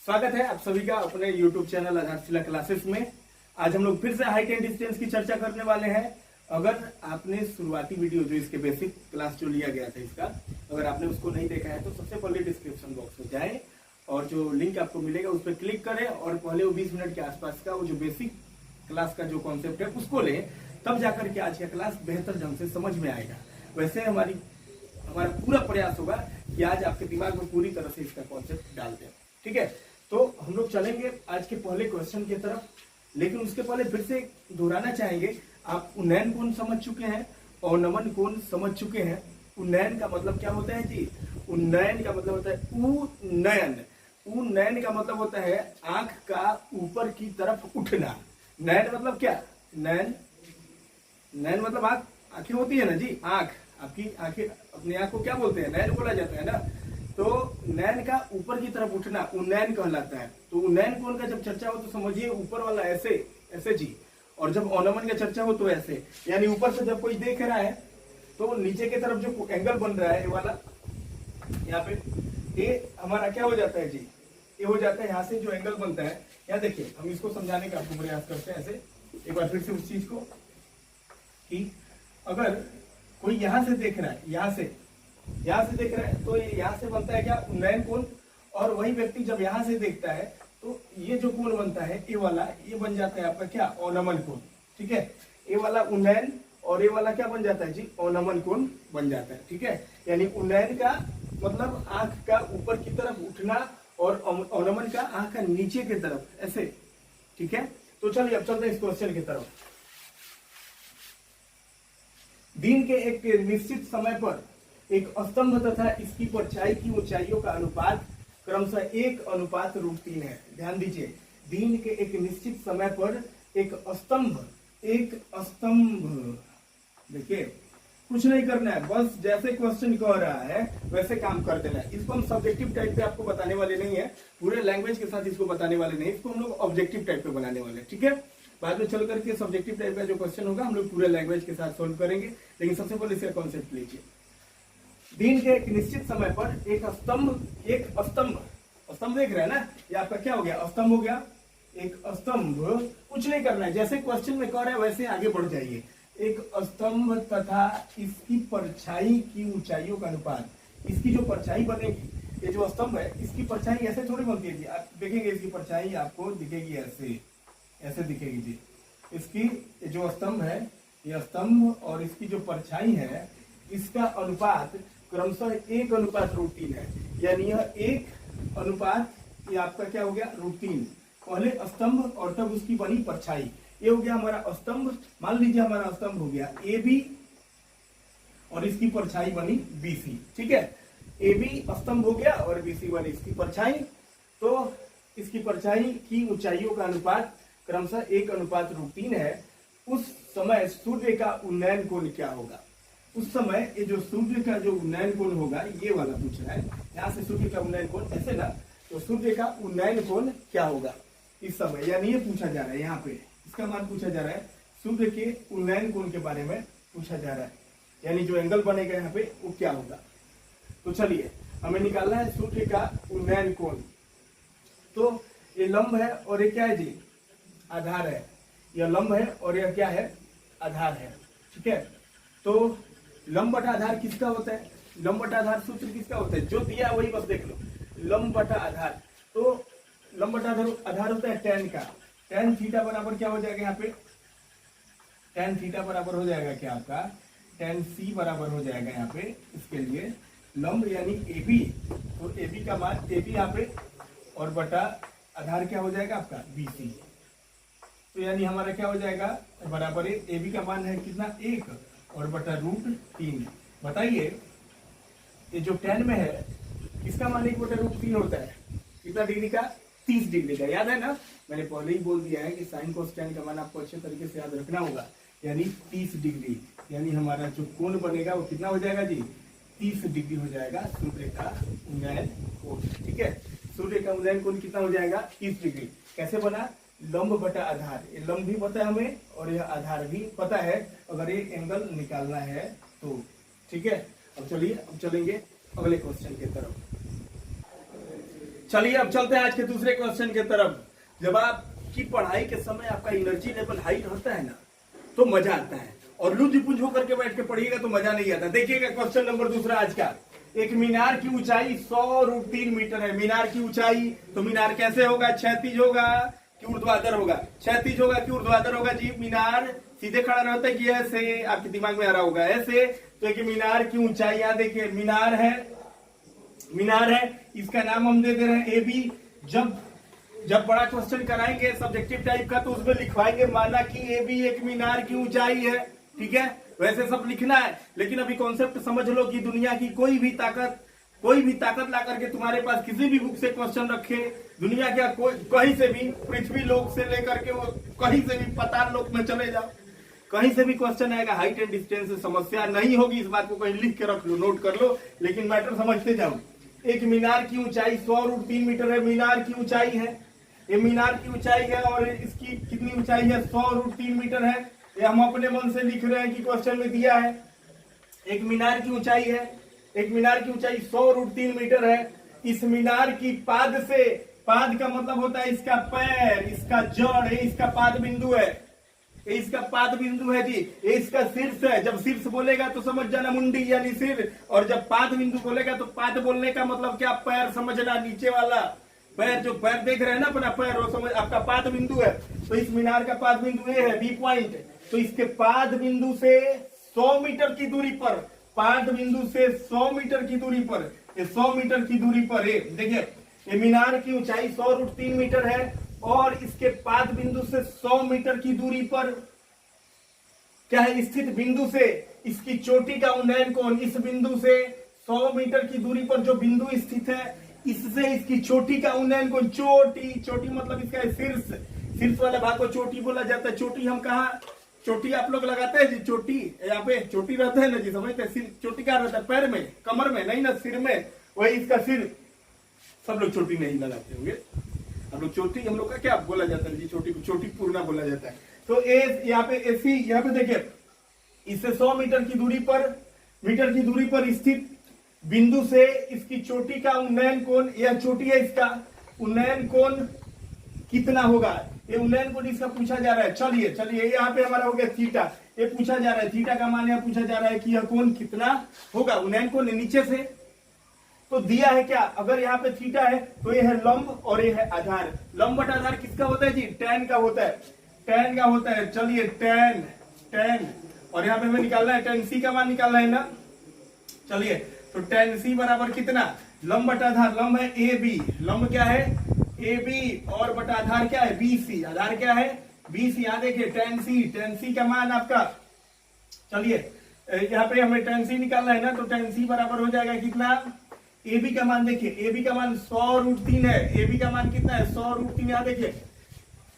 स्वागत है आप सभी का अपने YouTube चैनल आधारशिला क्लासेस में। आज हम लोग फिर से हाइट एंड डिस्टेंस की चर्चा करने वाले हैं। अगर आपने शुरुआती वीडियो जो इसके बेसिक क्लास जो लिया गया था इसका, अगर आपने उसको नहीं देखा है तो सबसे पहले डिस्क्रिप्शन बॉक्स में जाएं और जो लिंक आपको मिलेगा उस पर क्लिक करें और पहले वो 20 मिनट के आसपास का वो जो बेसिक क्लास का जो कॉन्सेप्ट है उसको लें, तब जाकर के आज का क्लास बेहतर ढंग से समझ में आएगा। वैसे हमारा पूरा प्रयास होगा कि आज आपके दिमाग में पूरी तरह से इसका कॉन्सेप्ट डाल दें। ठीक है, तो हम लोग चलेंगे आज के पहले क्वेश्चन की तरफ, लेकिन उसके पहले फिर से दोहराना चाहेंगे। आप उन्नयन कोण समझ चुके हैं और नमन कोण समझ चुके हैं। उन्नयन का मतलब क्या होता है जी? उन्नयन का मतलब होता है उन्नयन। उन्नयन का मतलब होता है आंख का ऊपर की तरफ उठना। नयन मतलब क्या? नयन मतलब आंखें होती है ना जी, आंख। आपकी आंखें, अपनी आंख को क्या बोलते हैं? नयन बोला जाता है ना। तो नयन का ऊपर की तरफ उठना उन्नयन कहलाता है। तो उन्नयन कोण का जब चर्चा हो तो समझिए ऊपर वाला ऐसे जी, और जब अवनमन का चर्चा हो तो ऐसे, यानी ऊपर से जब कोई देख रहा है तो नीचे की तरफ जो एंगल बन रहा है ये वाला, यहाँ पे ये हमारा क्या हो जाता है जी? ये हो जाता है यहाँ से जो एंगल बनता है। यहाँ देखिए, हम इसको समझाने का आपको प्रयास करते हैं ऐसे एक बार फिर से उस चीज को, कि अगर कोई यहाँ से देख रहा है, यहाँ से देख रहा है तो ये यहाँ से बनता है क्या? उन्नयन कोण। और वही व्यक्ति जब यहाँ से देखता है तो ये जो कोण बनता है ये वाला, ये बन जाता है आपका क्या? अवनमन कोण। ठीक है, ये वाला उन्नयन और ये वाला क्या बन जाता है जी? अवनमन कोण बन जाता है। ठीक है, यानी उन्नयन का मतलब आंख का ऊपर की तरफ उठना और अवनमन का आंख का नीचे की तरफ ऐसे। ठीक है, तो चलिए अब चलते हैं इस क्वेश्चन की तरफ। दिन के एक निश्चित समय पर एक स्तंभ तथा इसकी परछाई की ऊंचाइयों का अनुपात क्रमशः 1:3 है। ध्यान दीजिए, दिन के एक निश्चित समय पर एक स्तंभ, देखिए कुछ नहीं करना है, बस जैसे क्वेश्चन कह रहा है वैसे काम कर देना है। इसको हम सब्जेक्टिव टाइप पे आपको बताने वाले नहीं है, पूरे लैंग्वेज के साथ इसको बताने वाले नहीं, इसको हम लोग ऑब्जेक्टिव टाइप पे बनाने वाले हैं। ठीक है, बाद में चल करके सब्जेक्टिव टाइप का जो क्वेश्चन होगा हम लोग पूरे लैंग्वेज के साथ सोल्व करेंगे, लेकिन सबसे पहले इसका कॉन्सेप्ट लीजिए। दिन के एक निश्चित समय पर एक स्तंभ देख रहे हैं ना, ये आपका क्या हो गया? स्तंभ हो गया। एक स्तंभ, कुछ नहीं करना है, जैसे क्वेश्चन में कह रहे हैं वैसे आगे बढ़ जाइए। एक स्तंभ तथा इसकी परछाई की ऊंचाइयों का अनुपात, इसकी जो परछाई बनेगी, ये जो स्तंभ है इसकी परछाई ऐसे थोड़ी बनती है जी। आप देखेंगे इसकी परछाई आपको दिखेगी ऐसे दिखेगी जी। इसकी जो स्तंभ है, ये स्तंभ और इसकी जो परछाई है इसका अनुपात क्रमशः 1:3 है। यानी यह 1 ये आपका क्या हो गया? √3। पहले स्तंभ और तब उसकी बनी परछाई। ये हो गया हमारा स्तंभ। मान लीजिए हमारा स्तंभ हो गया AB और इसकी परछाई बनी BC। ठीक है, AB स्तंभ हो गया और BC बनी इसकी परछाई। तो इसकी परछाई की ऊंचाइयों का अनुपात क्रमशः 1:3 है। उस समय सूर्य का उन्नयन कोण क्या होगा? उस समय ये जो सूर्य का जो उन्नयन कोण होगा, ये वाला पूछ रहा है, यहाँ से सूर्य का उन्नयन कोण ऐसे ना, तो सूर्य का उन्नयन कोण क्या होगा इस समय? यानी ये पूछा जा रहा है, यहाँ पे इसका मान पूछा जा रहा है, सूर्य के उन्नयन कोण के बारे में पूछा जा रहा है, यानी जो एंगल बनेगा यहाँ पे वो क्या होगा। तो चलिए हमें निकालना है सूर्य का उन्नयन कोण। तो ये लंब है और ये क्या है जी? आधार है। यह लंब है और यह क्या है? आधार है। ठीक है, तो लंब बटा आधार किसका होता है? लंब बटा आधार सूत्र किसका होता है? जो दिया वही बस देख लो, लंब बटा आधार। तो लंब बटा आधार होता है tan का। tan थीटा बराबर क्या हो जाएगा यहाँ पे? tan थीटा बराबर हो जाएगा क्या आपका? tan c बराबर हो जाएगा यहाँ पे इसके लिए लंब यानी AB। तो AB का मान AB यहाँ पे और बटा आधार क्या हो जाएगा आपका? BC। तो यानी हमारा क्या हो जाएगा? बराबर है AB का मान है कितना? 1 और बटा √3। बताइए ये जो tan में है इसका मान 1/√3 होता है कितना डिग्री का? 30 डिग्री का। याद है ना, मैंने पहले ही बोल दिया है कि साइन कोस tan का मान आपको अच्छे तरीके से याद रखना होगा, यानी 30 डिग्री। यानी हमारा जो कोण बनेगा वो कितना हो जाएगा जी? 30 डिग्री हो जाएगा सूर्य का उन्नयन कोण। ठीक है, सूर्य का उन्नयन कोण कितना हो जाएगा? 30 डिग्री। कैसे बना? लंब बटा आधार। ये लंब भी पता है हमें और यह आधार भी पता है, अगर ये एंगल निकालना है तो। ठीक है, अब चलिए अब चलेंगे अगले क्वेश्चन की तरफ। चलिए अब चलते हैं आज के दूसरे क्वेश्चन के तरफ। जब आपकी पढ़ाई के समय आपका एनर्जी लेवल हाई रहता है ना, तो मजा आता है, और लुझ पुंज होकर के बैठ के पढ़िएगा तो मजा नहीं आता। देखिएगा क्वेश्चन नंबर दूसरा आज का। एक मीनार की ऊंचाई 100√3 मीटर है। मीनार की ऊंचाई, तो मीनार कैसे होगा? क्षैतिज होगा कि ऊर्ध्वाधर होगा? क्षैतिज होगा कि ऊर्ध्वाधर होगा जी? मीनार सीधे खड़ा रहता है कि ऐसे? आपके दिमाग में आ रहा होगा ऐसे। तो एक मीनार की ऊंचाई, यहाँ देखिए मीनार है, मीनार है, इसका नाम हम दे दे रहे हैं ए बी। जब बड़ा क्वेश्चन कराएंगे सब्जेक्टिव टाइप का, तो उसमें लिखवाएंगे माना कि ए बी एक मीनार की ऊंचाई है, ठीक है? वैसे सब लिखना है, लेकिन अभी कॉन्सेप्ट समझ लो कि दुनिया की कोई भी ताकत ला करके तुम्हारे पास किसी भी बुक से क्वेश्चन रखे, दुनिया के कहीं से भी, पृथ्वी लोक से लेकर के वो कहीं से भी पाताल लोक में चले जाओ, कहीं से भी क्वेश्चन आएगा। हाइट एंड डिस्टेंस से समस्या नहीं होगी, इस बात को कहीं लिख के रख लो, नोट कर लो, लेकिन मैटर समझते जाओ। एक मीनार की ऊंचाई 100√3 मीटर है। मीनार की ऊंचाई है, ये मीनार की ऊंचाई है, और इसकी कितनी ऊंचाई है? 100√3 मीटर है। ये हम अपने मन से लिख रहे हैं कि क्वेश्चन में दिया है। एक मीनार की ऊंचाई है, एक मीनार की ऊंचाई 100√3 मीटर है। इस मीनार की पाद से, पाद का मतलब होता है इसका पैर, इसका जड़, इसका पाद बिंदु है, इसका पाद बिंदु है जी, ये इसका शीर्ष है। जब शीर्ष बोलेगा तो समझ जाना मुंडी यानी सिर, और जब पाद बिंदु बोलेगा तो पाद बोलने का मतलब क्या? पैर समझना, नीचे वाला पैर, जो पैर देख रहे हैं ना अपना पैर, वो समझ आपका पाद बिंदु है। तो इस मीनार का पाद बिंदु ये है, बी पॉइंट। तो इसके पाद बिंदु से 100 मीटर की दूरी पर, पाद बिंदु से 100 मीटर की दूरी पर, 100 मीटर की दूरी पर देखिए, ये मीनार की ऊंचाई 100√3 मीटर है, और इसके पाद बिंदु से 100 मीटर की दूरी पर क्या है? स्थित बिंदु से इसकी चोटी का उन्नयन कोण, इस बिंदु से 100 मीटर की दूरी पर जो बिंदु स्थित है, इससे इसकी चोटी का उन्नयन कोण, चोटी मतलब इसका शीर्ष वाला भाग को चोटी बोला जाता है। चोटी हम कहा, चोटी आप लोग लगाते हैं जी, चोटी यहाँ पे चोटी रहता है ना जी, समझते हैं? चोटी क्या रहता है? पैर में, कमर में, नहीं ना सिर में, वही इसका सिर। सब लोग चोटी नहीं लगाते होंगे, हम लोग चोटी, हम लोग का क्या बोला जाता है जी? चोटी को चोटी पूर्णा बोला जाता है। तो यहाँ पे ऐसी, यहाँ पे देखिए, इससे 100 मीटर की दूरी पर स्थित बिंदु से इसकी चोटी का उन्नयन कोण, यह चोटी है, इसका उन्नयन कोण कितना होगा? ये उन्नयन कोण इसका पूछा जा रहा है। चलिए यहाँ पे हमारा हो गया थीटा, ये पूछा जा रहा है, थीटा का मान यहाँ पूछा जा रहा है कि यह कोण कितना होगा? उन्नयन कोण नीचे से तो दिया है क्या? अगर यहाँ पे थीटा है तो ये है लंब और ये है आधार। लंब बटा आधार किसका होता है जी? tan का होता है, tan का होता है। चलिए tan, और यहाँ पे हमें निकालना है tan c का मान निकालना है ना। चलिए तो tan c बराबर कितना? लंब बटा आधार, लंब है ए बी, लंब क्या है? ए बी, और बटा आधार क्या है? बी सी, आधार क्या है? B C. यहाँ देखिए tan c का मान आपका, चलिए यहाँ पे हमें tan c निकालना है ना, तो tan c बराबर हो जाएगा कितना? ए बी का मान देखिए, ए बी का मान 100√3 है। ए बी का मान कितना है? 100√3। यहाँ देखिए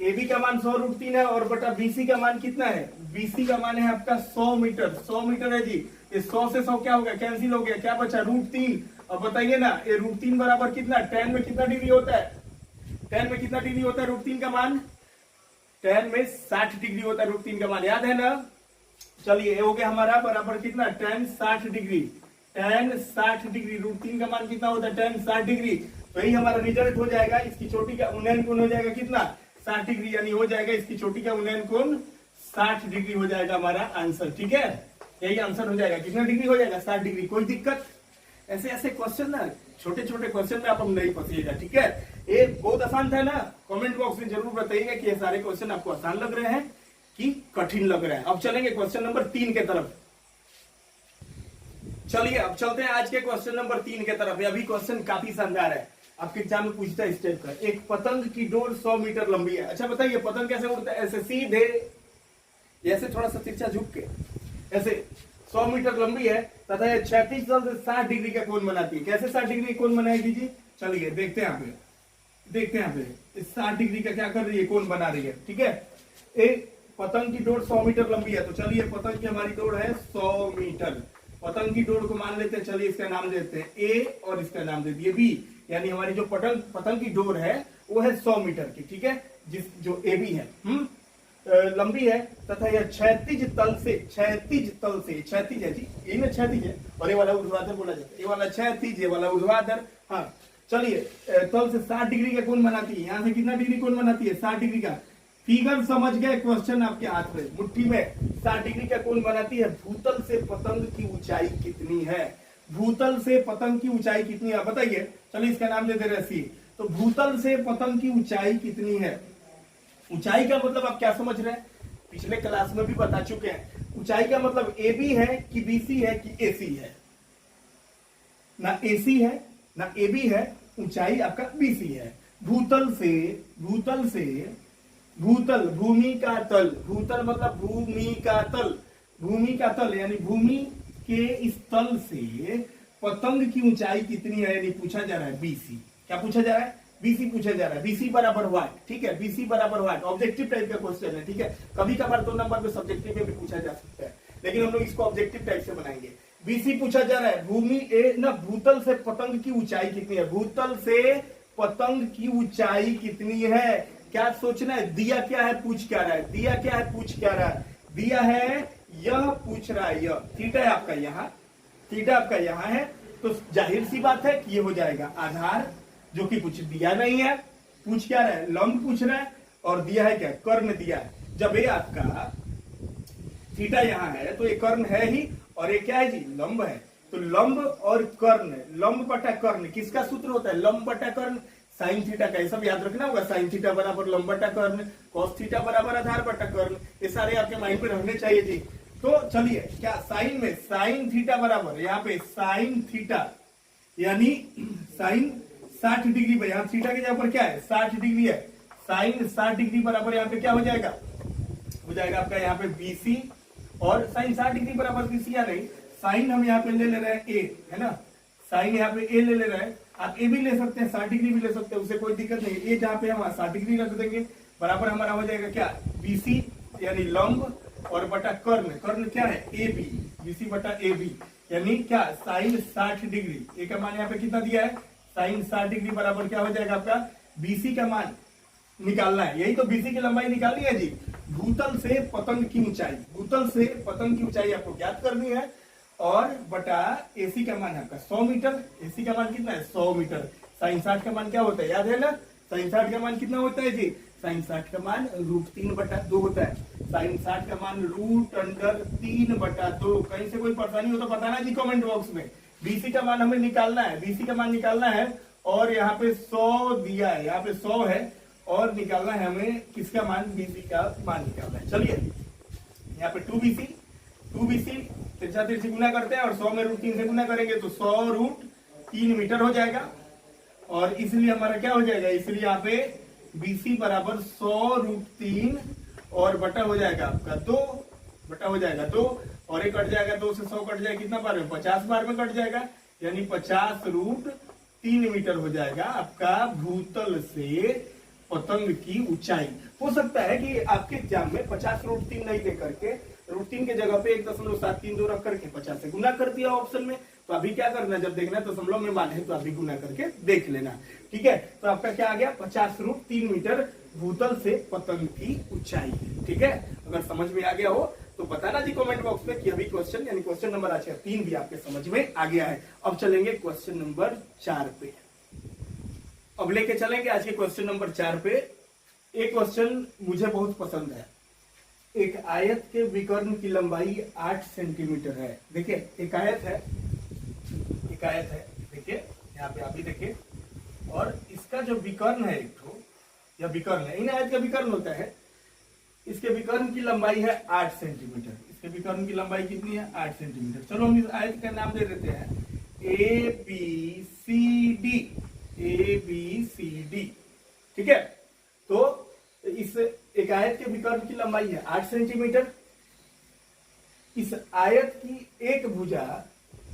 ए बी का मान 100√3 है, और बटा बीसी का मान कितना है? बीसी का मान है आपका 100 मीटर, 100 मीटर है जी। ये 100 से 100 क्या हो गया? कैंसिल हो गया, क्या बचा? √3। अब बताइए ना, ये √3 बराबर कितना? tan में कितना डिग्री होता है? tan में कितना डिग्री होता है √3 का मान? tan में 60 डिग्री होता है √3 का मान, याद है ना? चलिए ये हो गया हमारा बराबर कितना? tan 60 degree, tan 60 degree. √3 का मान कितना होता है? tan 60 degree. तो यही हमारा रिजल्ट हो जाएगा। इसकी चोटी का उन्नयन कोण हो जाएगा कितना? 60 डिग्री, यानी हो जाएगा इसकी चोटी का उन्नयन कोण 60 डिग्री हो जाएगा हमारा आंसर, ठीक है? यही आंसर हो जाएगा। कितना डिग्री हो जाएगा? 60 डिग्री। कोई दिक्कत? ऐसे क्वेश्चन ना, छोटे क्वेश्चन में आप नहीं फंसिएगा, ठीक है? ये बहुत आसान था ना? कमेंट बॉक्स में जरूर बताइएगा कि ये सारे क्वेश्चन आपको आसान लग रहे हैं कि कठिन लग रहे हैं। अब चलेंगे क्वेश्चन नंबर 3 के तरफ। चलिए अब चलते हैं आज के क्वेश्चन नंबर 3 के तरफ। अभी क्वेश्चन काफी शानदार है, आपके एग्जाम में पूछता है इस टाइप का। एक पतंग की डोर 100 मीटर लंबी है। अच्छा बताइए पतंग कैसे उड़ता है? ऐसे सीधे, ऐसे थोड़ा सा तिरछा झुक के, ऐसे 100 मीटर लंबी है, तथा यह 36 से 60 डिग्री का कोण बनाती है। कैसे 60 डिग्री कोण बनाएगी जी? चलिए देखते हैं यहाँ पे 60 डिग्री का क्या कर रही है? कोण बना रही है, ठीक है? एक पतंग की डोर 100 मीटर लंबी है, तो चलिए पतंग की हमारी डोर है 100 मीटर। पतंग की डोर को मान लेते हैं, चलिए इसका नाम देते हैं ए, और इसका नाम दे दिए बी। यानी हमारी जो पतंग की डोर है वो है 100 मीटर की, ठीक है? जो ए बी है लंबी है, तथा यह क्षैतिज तल से, क्षैतिज है जी, यही ना क्षैतिज है, और ये वाला ऊर्ध्वाधर बोला जाता है। ये वाला क्षैतिज, ये वाला ऊर्ध्वाधर। हाँ, चलिए तल से 60 डिग्री का कोण बनाती है, यहाँ से कितना डिग्री कोण बनाती है, 60 डिग्री का। फिगर समझ गए, क्वेश्चन आपके हाथ में मुट्ठी में 60 डिग्री का कोण बनाती है। भूतल से पतंग की ऊंचाई कितनी है, भूतल से पतंग की ऊंचाई कितनी है बताइए। चलिए इसका नाम दे दे रहे सी। तो भूतल से पतंग की ऊंचाई कितनी है। ऊंचाई का मतलब आप क्या समझ रहे हैं, पिछले क्लास में भी बता चुके हैं। ऊंचाई का मतलब ए बी है कि बीसी है कि एसी है, ना एसी है ना ए बी है, ऊंचाई आपका बीसी है। भूतल से भूतल भूमि का तल, भूतल मतलब भूमि का तल, भूमि का तल यानी भूमि के इस तल से पतंग की ऊंचाई कितनी है, यानी पूछा जा रहा है बीसी। क्या पूछा जा रहा है, बीसी पूछा जा रहा है। बीसी बराबर व्हाट, ठीक है, बीसी बराबर व्हाट ऑब्जेक्टिव टाइप का क्वेश्चन है, ठीक है। कभी कभार 2 नंबर पे सब्जेक्टिव में भी पूछा जा सकता है, लेकिन हम लोग इसको ऑब्जेक्टिव टाइप से बनाएंगे। बीसी पूछा जा रहा है, भूमि ए ना भूतल से पतंग की ऊंचाई कितनी है, भूतल से पतंग की ऊंचाई कितनी है। क्या सोचना है, दिया क्या है पूछ क्या रहा है, दिया क्या है पूछ क्या रहा है, दिया है यह पूछ रहा है, यह थीटा है आपका, यहाँ थीटा आपका यहाँ है। तो जाहिर सी बात है कि ये हो जाएगा आधार, जो कि कुछ दिया नहीं है। पूछ क्या रहा है, लंब पूछ रहा है, और दिया है क्या, कर्ण दिया है। जब ये आपका थीटा यहाँ है तो ये कर्ण है ही, और ये क्या है जी, लंब है। तो लंब और कर्ण, लंब बटा कर्ण किसका सूत्र होता है, लंब बटा कर्ण साइन थीटा का। ये सब याद रखना होगा, साइन थीटा बराबर लंब बटा कर्ण, कॉस थीटा बराबर आधार बटा कर्ण, ये सारे आपके माइंड पे रहने चाहिए जी। तो चलिए क्या साइन में साइन थीटा बराबर, यहाँ पे साइन थीटा यानी साइन 60 डिग्री पे, यहाँ थीटा के जगह पर क्या है 60 डिग्री है, साइन 60 डिग्री बराबर यहाँ पे क्या हो जाएगा, हो जाएगा आपका यहाँ पे बीसी, और साइन 60 डिग्री बराबर बीसी या नहीं, साइन हम यहाँ पे ले रहे हैं ए, है ना, साइन यहाँ पे ए ले रहे हैं। आप ए भी ले सकते हैं, 60 डिग्री भी ले सकते हैं, उससे कोई दिक्कत नहीं। ए जहाँ पे हम 60 डिग्री रख देंगे, बराबर हमारा हो जाएगा क्या, बीसी यानी लंब, और बटा कर्ण, कर्ण क्या है ए बी, बीसी बटा ए बी यानी क्या, साइन 60 डिग्री। ए का मान यहाँ पे कितना दिया है, साइन 60 डिग्री बराबर क्या हो जाएगा आपका, बीसी का मान निकालना है। यही तो बीसी की लंबाई निकालनी है जी। भूतल से पतंग की ऊंचाई, भूतल से पतंग की ऊंचाई आपको ज्ञात करनी है, और बटा एसी का मान आपका 100 मीटर, एसी का मान कितना है 100 मीटर। साइन 60 का मान क्या होता है, याद है ना, साइन 60 का मान कितना होता है जी, साइन 60 का मान √3/2 होता है। साइन 60 का मान √3/2। कहीं से कोई परेशानी हो तो बताना जी कमेंट बॉक्स में। बीसी का मान हमें निकालना है, बीसी का मान निकालना है, और यहाँ पे 100 दिया है, यहाँ पे 100 है, और निकालना है हमें किसका मान, बीसी का मान निकालना है। चलिए यहाँ पे 2BC तिरछा तिरछी गुना करते हैं, और 100 में √3 से गुना करेंगे तो 100√3 मीटर हो जाएगा, और इसलिए हमारा क्या हो जाएगा, इसलिए यहाँ पे बीसी बराबर 100√3, और बटा हो जाएगा आपका 2, बटा हो जाएगा 2, और एक कट जाएगा 2 से 100 कट जाएगा, कितना बार में 50 बार में कट जाएगा, यानी 50√3 मीटर हो जाएगा आपका भूतल से पतंग की ऊंचाई। हो सकता है कि आपके एग्जाम में 50√3 नहीं दे करके √3 के जगह पे 1.732 रख करके 50 से गुना कर दिया ऑप्शन में। तो अभी क्या करना, जब देखना दशमलव में मान है तो अभी गुना करके देख लेना, ठीक है। तो आपका क्या आ गया, 50√3 मीटर भूतल से पतंग की ऊंचाई, ठीक है। अगर समझ में आ गया हो तो बताना जी कमेंट बॉक्स में कि अभी क्वेश्चन यानी क्वेश्चन नंबर आज 3 भी आपके समझ में आ गया है। अब चलेंगे क्वेश्चन नंबर 4 पे। अब लेके चलेंगे आज के क्वेश्चन नंबर 4 पे। एक क्वेश्चन मुझे बहुत पसंद है। एक आयत के विकर्ण की लंबाई 8 सेंटीमीटर है। देखिए एक आयत है, देखिए यहाँ पे आप भी देखिए, और इसका जो विकर्ण है एक तो, या विकर्ण है, इन आयत का विकर्ण होता है, इसके विकर्ण की लंबाई है 8 सेंटीमीटर। इसके विकर्ण की लंबाई कितनी है, 8 सेंटीमीटर। चलो हम इस आयत का नाम दे देते हैं ABCD, ठीक है। तो इस एक आयत के विकर्ण की लंबाई है 8 सेंटीमीटर। इस आयत की एक भुजा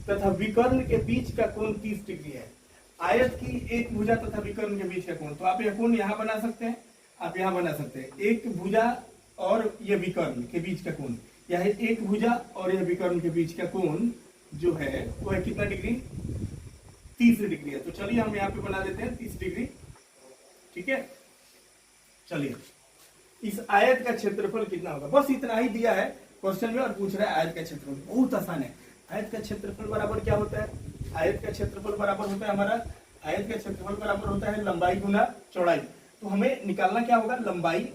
तथा विकर्ण के बीच का कोण 30 डिग्री है। आयत की एक भुजा तथा विकर्ण के बीच का कोण, तो आप यह कोण यहां बना सकते हैं, आप यहां बना सकते हैं। एक भुजा और यह विकर्ण के बीच का कोण, यह एक भुजा और यह विकर्ण के बीच का कोण जो है वो है कितना डिग्री, 30 डिग्री है। तो चलिए हम यहाँ पे बना देते हैं 30 डिग्री, ठीक है। चलिए इस आयत का क्षेत्रफल कितना होगा, बस इतना ही दिया है क्वेश्चन में, और पूछ रहा है आयत का क्षेत्रफल। बहुत आसान है। आयत का क्षेत्रफल बराबर क्या होता है, आयत का क्षेत्रफल बराबर होता है हमारा आयत का क्षेत्रफल बराबर होता है लंबाई गुना चौड़ाई। तो हमें निकालना क्या होगा, लंबाई।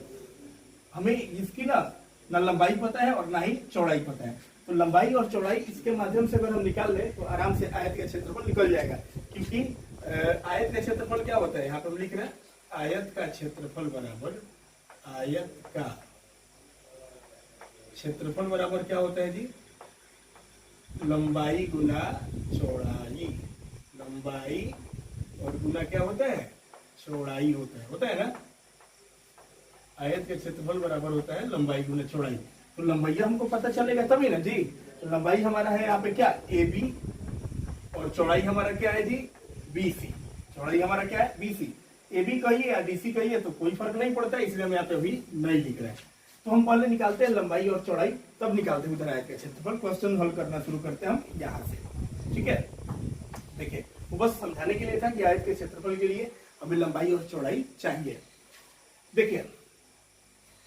हमें इसकी ना लंबाई पता है और ना ही चौड़ाई पता है। तो लंबाई और चौड़ाई इसके माध्यम से अगर हम निकाल ले तो आराम से आयत का क्षेत्रफल निकल जाएगा। क्योंकि आयत का क्षेत्रफल क्या होता है, यहाँ पर हम लिख रहे हैं आयत का क्षेत्रफल बराबर, आयत का क्षेत्रफल बराबर क्या होता है जी, लंबाई गुना चौड़ाई। लंबाई और गुना क्या होता है, चौड़ाई होता है ना। आयत के क्षेत्रफल बराबर होता है लंबाई गुना चौड़ाई। तो लंबाई हमको पता चलेगा तभी ना जी। तो लंबाई हमारा है यहाँ पे क्या, ए बी, और चौड़ाई हमारा क्या है जी, बी सी। चौड़ाई हमारा क्या है, बी सी। ए बी कहिए या डी सी कहिए तो कोई फर्क नहीं पड़ता, इसलिए हम यहाँ पे अभी नहीं लिख रहे हैं। तो हम पहले निकालते हैं लंबाई और चौड़ाई, तब निकालते हैं उधर आयत का क्षेत्रफल। क्वेश्चन हल करना शुरू करते हैं हम यहाँ से, ठीक है। देखिए वो बस समझाने के लिए था कि आयत के क्षेत्रफल के लिए हमें लंबाई और चौड़ाई चाहिए। देखिए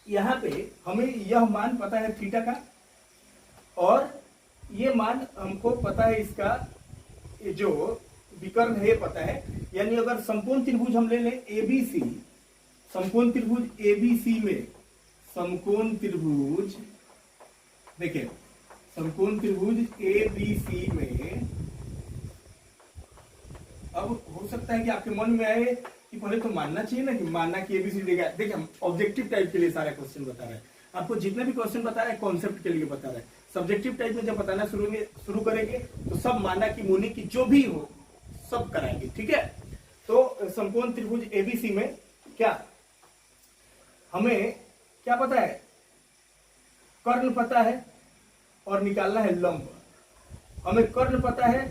यहाँ पे हमें यह मान पता है थीटा का, और ये मान हमको पता है इसका जो विकर्ण है पता है। यानी अगर समकोण त्रिभुज हम ले लें एबीसी, समकोण त्रिभुज एबीसी में, समकोण त्रिभुज, देखिए समकोण त्रिभुज एबीसी में, अब हो सकता है कि आपके मन में आए कि पहले तो मानना चाहिए ना, कि मानना कि एबीसी देगा। देखिए हम ऑब्जेक्टिव टाइप के लिए सारा क्वेश्चन बता रहे हैं आपको, जितने भी क्वेश्चन बता रहे हैं कॉन्सेप्ट के लिए बता रहे हैं। सब्जेक्टिव टाइप में जब बताना शुरू करेंगे तो सब माना कि मुनि की जो भी हो सब कराएंगे, ठीक है। तो समकोण त्रिभुज एबीसी में क्या हमें क्या पता है, कर्ण पता है और निकालना है लंब। हमें कर्ण पता है,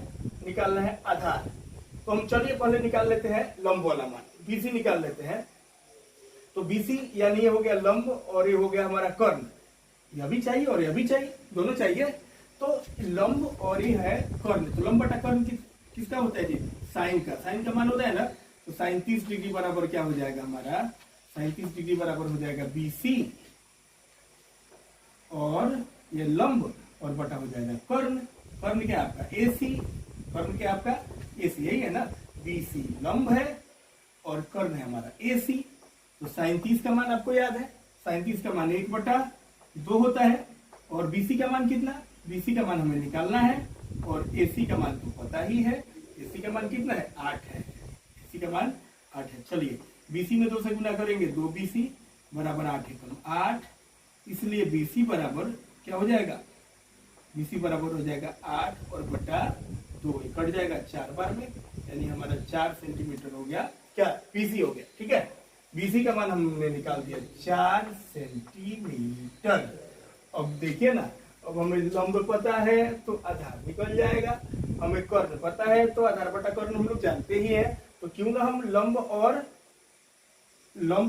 निकालना है आधार। तो हम चलिए पहले निकाल लेते हैं लंब वाला मान, बीसी निकाल लेते हैं। तो बीसी यानी ये हो गया लंब और ये हो गया हमारा कर्ण। यह भी चाहिए और यह भी चाहिए, दोनों चाहिए। तो लंब और ये है कर्ण। तो लंब बटा कर्ण किसका होता है जी, साइन का। साइन का मान होता है ना, तो साइन 30 डिग्री बराबर क्या हो जाएगा हमारा, साइन 30 डिग्री बराबर हो जाएगा बीसी, और ये लंब और बटा हो जाएगा कर्ण। कर्ण क्या आपका एसी, कर्ण क्या आपका एसी, यही है ना। बीसी लंब है और कर्ण है हमारा एसी। तो साइन 30 का मान आपको याद है, साइन 30 का मान 1/2 होता है। और बीसी का मान कितना, बीसी का मान हमें निकालना है, और एसी का मान तो पता ही है। एसी का मान कितना है, 8 है। एसी का मान 8 है। चलिए बीसी में 2 से गुना करेंगे, 2BC बराबर 8 एकम 8, इसलिए बीसी बराबर क्या हो जाएगा, बीसी बराबर हो जाएगा 8 और बटा 2, कट जाएगा 4 बार में, यानी हमारा 4 सेंटीमीटर हो गया क्या, बीसी हो गया, ठीक है। बीसी का मान हमने निकाल दिया 4 सेंटीमीटर। अब देखिए ना, अब हमें लंब पता है तो आधार निकल जाएगा, हमें कर्ण पता है तो आधार बटा कर्ण हम लोग जानते ही है। तो क्यों ना हम लंब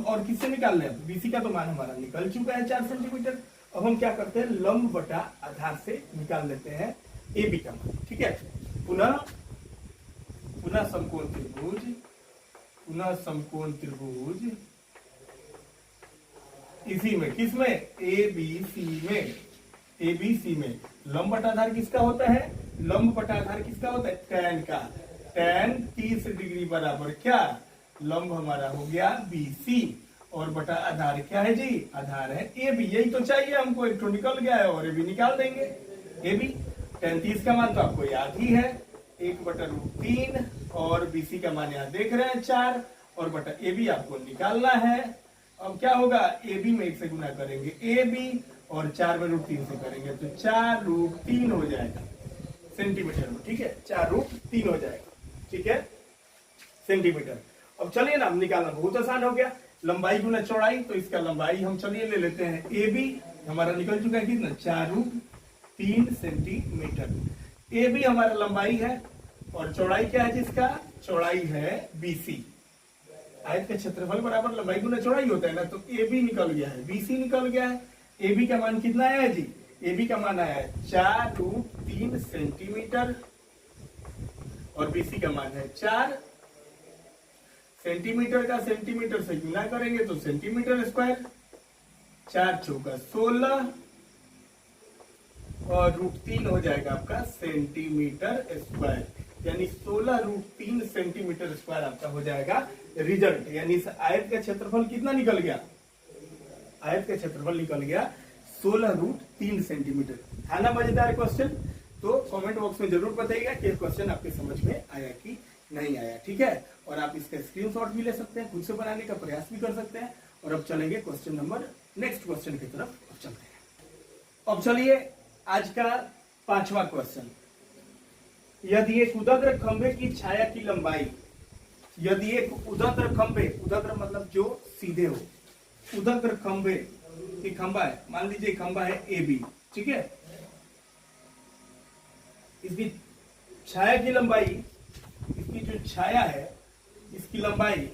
और किससे निकाल रहे हैं, बीसी का तो मान हमारा निकल चुका है 4 सेंटीमीटर। अब हम क्या करते हैं, लंब बटा आधार से निकाल लेते हैं एबी का मान, ठीक है। पुनः समकोण त्रिभुज, इसी में, किसमें, एबीसी में लंब बटा आधार किसका होता है, लंब बटा आधार किसका होता है, टैन का। टैन 30 डिग्री बराबर क्या, लंब हमारा हो गया बीसी, और बटा आधार क्या है जी, आधार है एबी। यही तो चाहिए हमको, एक तो निकल गया है और एबी निकाल देंगे। एबी टैन 30 का मान तो आपको याद ही है, 1/√3, और बीसी का मान यहाँ देख रहे हैं 4, और बटा एबी आपको निकालना है। अब क्या होगा, एबी में 1 से गुना करेंगे एबी, और 4/√3 से करेंगे तो 4√3 हो जाएगा सेंटीमीटर में, ठीक है। 4√3 हो जाएगा, ठीक है, सेंटीमीटर। अब चलिए ना, निकालना बहुत आसान हो गया, लंबाई गुना चौड़ाई। तो इसका लंबाई हम चलिए ले लेते हैं एबी, हमारा निकल चुका है कितना, 4√3 सेंटीमीटर। एबी हमारा लंबाई है, और चौड़ाई क्या है जिसका, चौड़ाई है बीसी। आयत का क्षेत्रफल बराबर लंबाई गुना चौड़ाई होता है ना, तो एबी निकल गया है, बीसी निकल गया है। एबी का मान कितना आया है जी, एबी का मान आया है 4√3 सेंटीमीटर, और बीसी का मान है 4 सेंटीमीटर। का सेंटीमीटर से गुना करेंगे तो सेंटीमीटर स्क्वायर, 4 चौका 16, और √3 हो जाएगा आपका सेंटीमीटर स्क्वायर। यानी 16√3 सेंटीमीटर स्क्वायर आपका हो जाएगा रिजल्ट। यानी इस आयत का क्षेत्रफल कितना निकल गया, आयत का क्षेत्रफल निकल गया 16√3 सेंटीमीटर। था ना मजेदार क्वेश्चन? तो कमेंट बॉक्स में जरूर बताइएगा कि क्वेश्चन आपके समझ में आया कि नहीं आया, ठीक है। और आप इसका स्क्रीनशॉट भी ले सकते हैं, खुद से बनाने का प्रयास भी कर सकते हैं। और अब चलेंगे क्वेश्चन नंबर नेक्स्ट क्वेश्चन की तरफ। अब चलते हैं। अब चलिए आज का 5वां क्वेश्चन। यदि एक उदग्र खंभे की छाया की लंबाई, यदि एक उदग्र खंभे, उदग्र मतलब जो सीधे हो, उदग्र खंभे की खंभा है, मान लीजिए खंभा है ए बी, ठीक है। इसकी छाया की लंबाई, इसकी जो छाया है इसकी लंबाई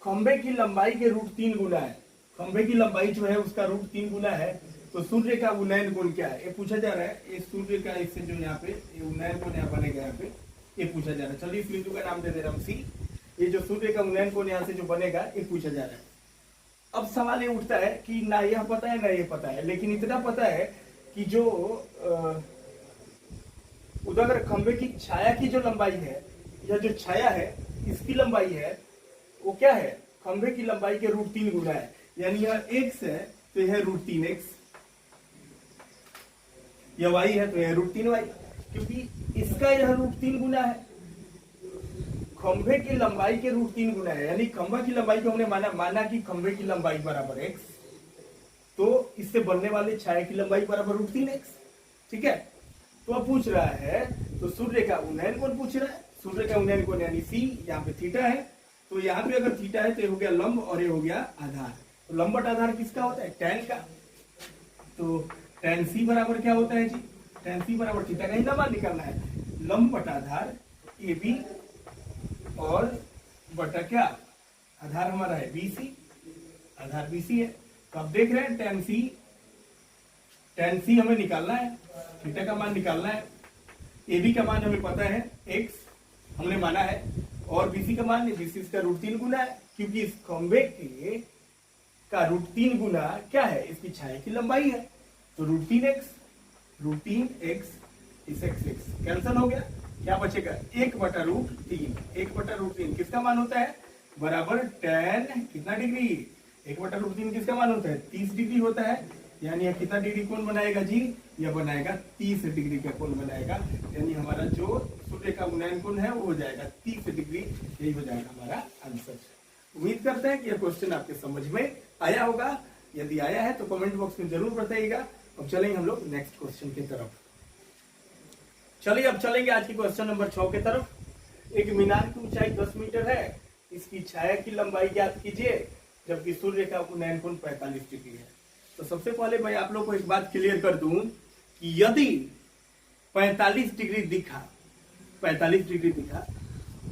खंभे की लंबाई के √3 गुना है। खंभे की लंबाई जो है उसका √3 गुना है। तो सूर्य का उन्नयन कोण क्या है ये पूछा जा रहा है। ये सूर्य का, इससे जो यहाँ पे ये उन्नयन कोण यहाँ बनेगा, यहाँ पे ये पूछा जा रहा है। चलिए इस बिंदु का नाम दे दे रहा हूं सी। ये जो सूर्य का उन्नयन कोण यहाँ से जो बनेगा ये पूछा जा रहा है। अब सवाल ये उठता है कि ना यह पता है ना ये पता है, लेकिन इतना पता है कि जो उदग्र खंभे की छाया की जो लंबाई है, या जो छाया है इसकी लंबाई है वो क्या है, खंभे की लंबाई के √3 गुना है। यानी यह x है तो यह √3x, यह y है तो यह √3y, क्योंकि इसका यह √3 गुना है, खंभे की लंबाई के √3 गुना है। यानी खंभा की लंबाई को हमने माना कि खंभे की लंबाई बराबर x, तो इससे बनने वाले छाया की लंबाई बराबर √3x, ठीक है। तो अब पूछ रहा है, तो सूर्य का उन्नयन कोण पूछ रहा है। सूर्य का उन्नयन कोण यानी c, यहाँ पे थीटा है, तो यहाँ पे अगर थीटा है तो ये हो गया लंब और ये हो गया आधार। तो लंब बटा आधार किसका होता है, टैन का। तो टैन c बराबर क्या होता है जी, टैन c बराबर थीटा का ही मान निकालना है। लंब बटा आधार ए बी और बटा क्या, आधार हमारा है BC, आधार BC है। तो आप देख रहे हैं टैन C हमें निकालना है, थीटा का मान निकालना है, AB का मान हमें पता है x हमने माना है, और BC का मान, BC इसका √3 गुना है, क्योंकि इस खंभे के का √3 गुना क्या है, इसकी छाया की लंबाई है। तो √3x इस x कैंसल हो गया, क्या बचेगा 1/√3। 1/√3 किसका मान होता है, बराबर टैन कितना डिग्री, 1/√3 किसका मान होता है 30 डिग्री होता है। यानी यह कितना डिग्री कोण बनाएगा जी, यह बनाएगा 30 डिग्री का कोण बनाएगा। यानी हमारा जो सूर्य का उन्नयन कोण है वो हो जाएगा 30 डिग्री, यही हो जाएगा हमारा आंसर। उम्मीद करते हैं कि यह क्वेश्चन आपके समझ में आया होगा। यदि आया है तो कमेंट बॉक्स में जरूर बताइएगा। अब चलेंगे हम लोग नेक्स्ट क्वेश्चन की तरफ। चलिए अब चलेंगे आज की क्वेश्चन नंबर 6 की तरफ। एक मीनार की ऊंचाई 10 मीटर है, इसकी छाया की लंबाई ज्ञात कीजिए, जबकि सूर्य का उन्नयन कोण 45 डिग्री है। तो सबसे पहले मैं आप लोग को एक बात क्लियर कर दूं कि यदि 45 डिग्री दिखा, 45 डिग्री दिखा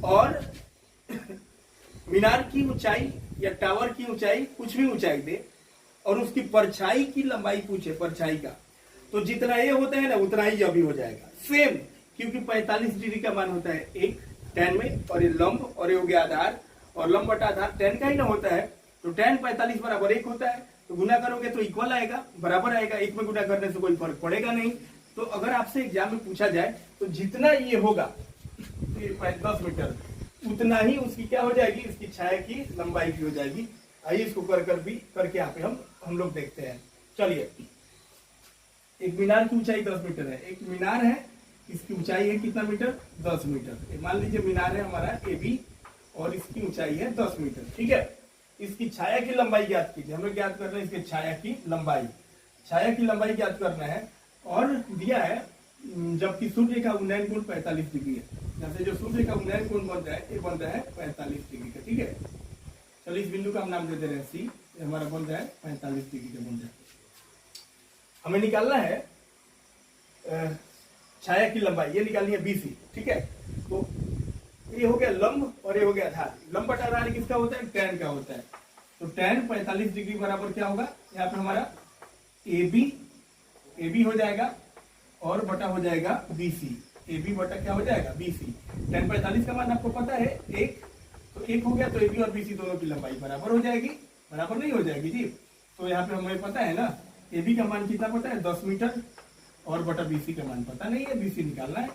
और मीनार की ऊंचाई या टावर की ऊंचाई, कुछ भी ऊंचाई दे, और उसकी परछाई की लंबाई पूछे, परछाई का, तो जितना ये होता है ना उतना ही यह भी हो जाएगा सेम, क्योंकि 45 डिग्री का मान होता है 1 टैन में, और ये लंब और ये हो गया आधार, और लंब बटा आधार टैन का ही ना होता है। तो टैन 45 बराबर 1 होता है, तो गुना करोगे तो इक्वल आएगा, बराबर आएगा। 1 में गुना करने से कोई फर्क पड़ेगा नहीं। तो अगर आपसे एग्जाम में पूछा जाए तो जितना ये होगा 10 मीटर, उतना ही उसकी क्या हो जाएगी, इसकी छाया की लंबाई भी हो जाएगी। आइए इसको करके यहाँ पे हम लोग देखते हैं। चलिए, एक मीनार की ऊंचाई 10 मीटर है, एक मीनार है, इसकी ऊंचाई है कितना मीटर, 10 मीटर। मान लीजिए मीनार है हमारा AB और इसकी ऊंचाई है 10 मीटर, ठीक है। इसकी छाया की लंबाई ज्ञात कीजिए, हमें ज्ञात करना है इसके छाया की लंबाई, छाया की लंबाई ज्ञात करना है। और दिया है जबकि सूर्य का उन्नयन कोण 45 डिग्री है, जैसे जो सूर्य का उन्नयन कोण बनता है ये बनता है 45 डिग्री का, ठीक है। चलिए इस बिंदु का हम नाम दे दे रहे हैं C, ये हमारा बनता है 45 डिग्री का बनता है। हमें निकालना है छाया की लंबाई, ये निकालनी है BC, ठीक है। तो ये हो गया लंब और ये हो गया आधार। लंब बटा आधार किसका होता है, टैन का होता है। तो टैन 45 डिग्री बराबर क्या होगा, यहाँ पे हमारा AB हो जाएगा और बटा हो जाएगा BC। AB बटा क्या हो जाएगा BC। टैन 45 का मान आपको पता है 1, तो 1 हो गया, तो AB और BC दोनों की लंबाई बराबर हो जाएगी, बराबर नहीं हो जाएगी जी। तो यहाँ पे हमें पता है ना AB का मान कितना पता है 10 मीटर, और बटा BC का मान पता नहीं है, BC निकालना है।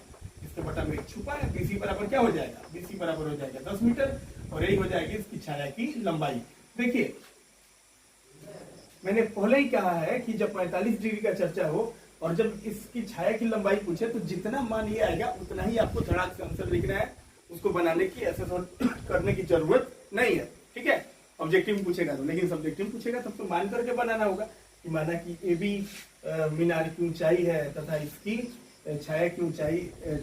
इसके बटा में एक छुपा है, BC बराबर क्या हो जाएगा, BC बराबर हो जाएगा 10 मीटर और यही हो जाएगी इसकी छाया की लंबाई। देखिए मैंने पहले ही कहा है कि जब 45 डिग्री का चर्चा हो और जब इसकी छाया की लंबाई पूछे तो जितना मान ये आएगा उतना ही आपको धड़ाक से आंसर लिखना है, उसको बनाने की ऐसे करने की जरूरत नहीं है, ठीक है। ऑब्जेक्टिव पूछेगा तो, लेकिन सब्जेक्टिव पूछेगा तब तो मान करके बनाना होगा कि माना कि AB मीनार की ऊंचाई है तथा इसकी छाया की ऊंचाई,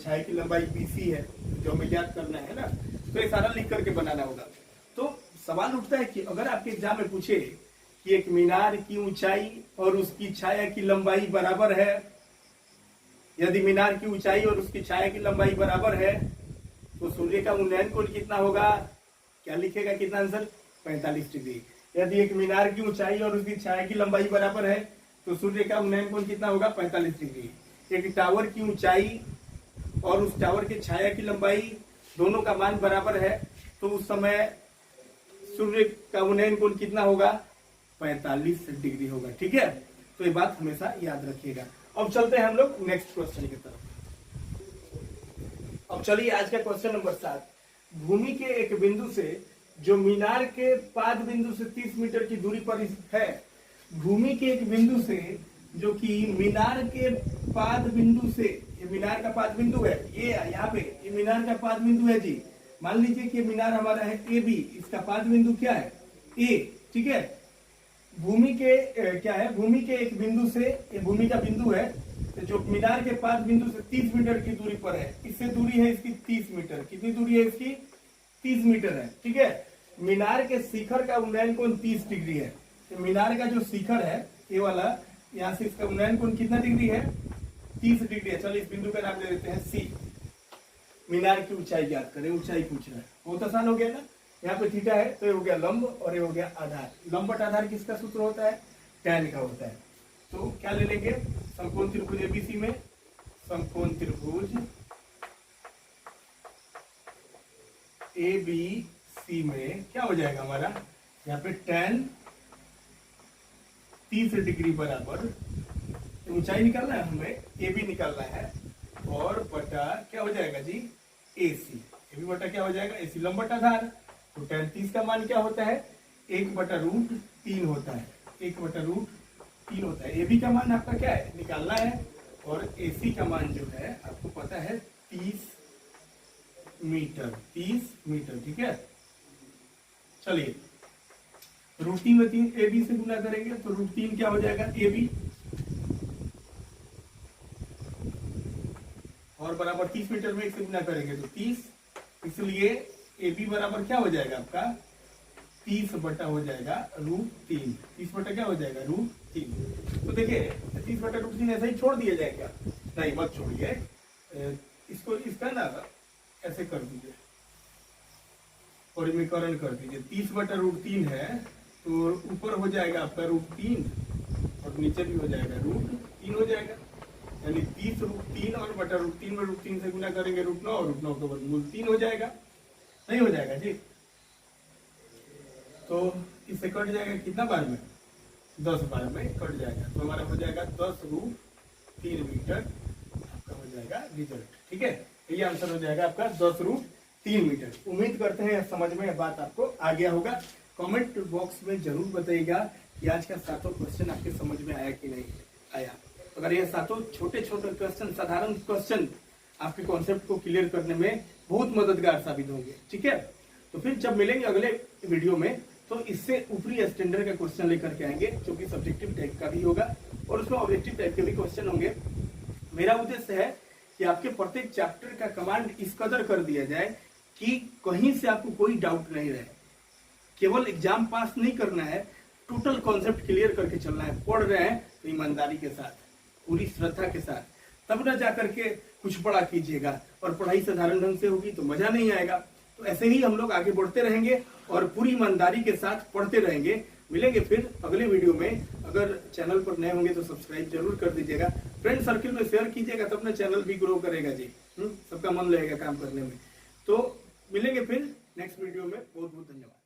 छाया की लंबाई BC है, जो हमें याद करना है ना, तो ये सारा लिख करके बनाना होगा। तो सवाल उठता है कि अगर आपके एग्जाम में पूछे कि एक मीनार की ऊंचाई और उसकी छाया की लंबाई बराबर है, यदि मीनार की ऊंचाई और उसकी छाया की लंबाई बराबर है तो सूर्य का उन्नयन कोण कितना होगा, क्या लिखेगा, कितना आंसर, 45 डिग्री। यदि एक मीनार की ऊंचाई और उसकी छाया की लंबाई बराबर है तो सूर्य का उन्नयन कोण कितना होगा, 45 डिग्री। एक टावर की ऊंचाई और उस टावर की छाया की लंबाई दोनों का मान बराबर है तो उस समय सूर्य का उन्नयन कोण कितना होगा, 45 डिग्री होगा, ठीक है। तो ये बात हमेशा याद रखिएगा। अब चलते हैं हम लोग नेक्स्ट क्वेश्चन की तरफ। अब चलिए आज का क्वेश्चन नंबर 7, भूमि के एक बिंदु से जो मीनार के पाद बिंदु से 30 मीटर की दूरी पर है, भूमि के एक बिंदु से जो कि मीनार के पाद बिंदु से, ये मीनार का पाद बिंदु है, ये यहाँ पे ये मीनार का पाद बिंदु है जी। मान लीजिए कि मीनार हमारा है AB, इसका पाद बिंदु क्या है, A, ठीक है। भूमि के क्या है, भूमि के एक बिंदु से, ये भूमि का बिंदु है जो मीनार के पाद बिंदु से 30 मीटर की दूरी पर है, इससे दूरी है इसकी 30 मीटर। कितनी दूरी है इसकी, 30 मीटर है, ठीक है। मीनार के शिखर का उन्नयन कोण 30 डिग्री है। तो मीनार का जो शिखर है ये वाला, यहाँ से इसका उन्नयन कोण कितना डिग्री है, 30 डिग्री है। चलो इस बिंदु का नाम दे देते हैं C। मीनार की ऊंचाई ज्ञात करें, ऊंचाई पूछ रहा है, बहुत आसान हो गया ना। यहाँ पे थीटा है तो ये हो गया लंब और ये हो गया आधार। लंब बटा आधार किसका सूत्र होता है, tan का होता है। तो क्या ले लेंगे, समकोण त्रिभुज ABC में, समकोण त्रिभुज ABC में क्या हो जाएगा हमारा, यहाँ पे tan 30 डिग्री बराबर, ऊंचाई निकालना है हमें, AB निकालना है, और बटा क्या हो जाएगा जी, AC। AB बटा क्या हो जाएगा, AC लंब बटा आधार। तो tan 30 का मान क्या होता है, 1/√3 होता है, 1/√3 होता है। AB का मान आपका क्या है, निकालना है, और AC का मान जो है आपको पता है 30 मीटर, 30 मीटर, ठीक है। चलिए √3 में 3 AB से गुना करेंगे तो √3 क्या हो जाएगा, AB, और बराबर 30 मीटर में 1 से गुना करेंगे तो 30, इसलिए AB बराबर क्या हो जाएगा आपका, 30 बटा हो जाएगा √3। 30 बटा क्या हो जाएगा, √3। तो देखिए 30 बटा √3 ऐसा ही छोड़ दिया जाएगा, नहीं मत छोड़िए, इसको इसका ना ऐसे कर दीजिए, परिमीकरण कर दीजिए। 30 बटा √3 है तो ऊपर हो जाएगा आपका √3 और नीचे भी हो जाएगा √3 हो जाएगा, यानी 30 √3 और बटा √3 में √3 से गुना करेंगे √9 और √9 का वर्गमूल 3 हो जाएगा, नहीं हो जाएगा जी। तो इससे कट जाएगा कितना बार में, 10 बार में कट जाएगा, तो हमारा हो जाएगा 10√3 मीटर, आपका हो जाएगा रिजल्ट, ठीक है। ये आंसर हो जाएगा आपका 10√3 मीटर। उम्मीद करते हैं समझ में बात आपको आ गया होगा। कमेंट बॉक्स में जरूर बताइएगा कि आज का 7 क्वेश्चन आपके समझ में आया कि नहीं आया। अगर ये 7 छोटे छोटे क्वेश्चन, साधारण क्वेश्चन आपके कॉन्सेप्ट को क्लियर करने में बहुत मददगार साबित होंगे, ठीक है। तो फिर जब मिलेंगे अगले वीडियो में तो इससे ऊपरी स्टैंडर्ड का क्वेश्चन लेकर के आएंगे जो कि सब्जेक्टिव टाइप का भी होगा और उसमें ऑब्जेक्टिव टाइप के भी क्वेश्चन होंगे। मेरा उद्देश्य है कि आपके प्रत्येक चैप्टर का कमांड इस कदर कर दिया जाए कि कहीं से आपको कोई डाउट नहीं रहे। केवल एग्जाम पास नहीं करना है, टोटल कॉन्सेप्ट क्लियर करके चलना है। पढ़ रहे हैं तो ईमानदारी के साथ, पूरी श्रद्धा के साथ, तब न जाकर के कुछ बड़ा कीजिएगा। और पढ़ाई साधारण ढंग से होगी तो मजा नहीं आएगा। तो ऐसे ही हम लोग आगे बढ़ते रहेंगे और पूरी ईमानदारी के साथ पढ़ते रहेंगे। मिलेंगे फिर अगले वीडियो में। अगर चैनल पर नए होंगे तो सब्सक्राइब जरूर कर दीजिएगा, फ्रेंड सर्किल में शेयर कीजिएगा, तब ना चैनल भी ग्रो करेगा जी। सबका मन लगेगा काम करने में। तो मिलेंगे फिर नेक्स्ट वीडियो में। बहुत बहुत धन्यवाद।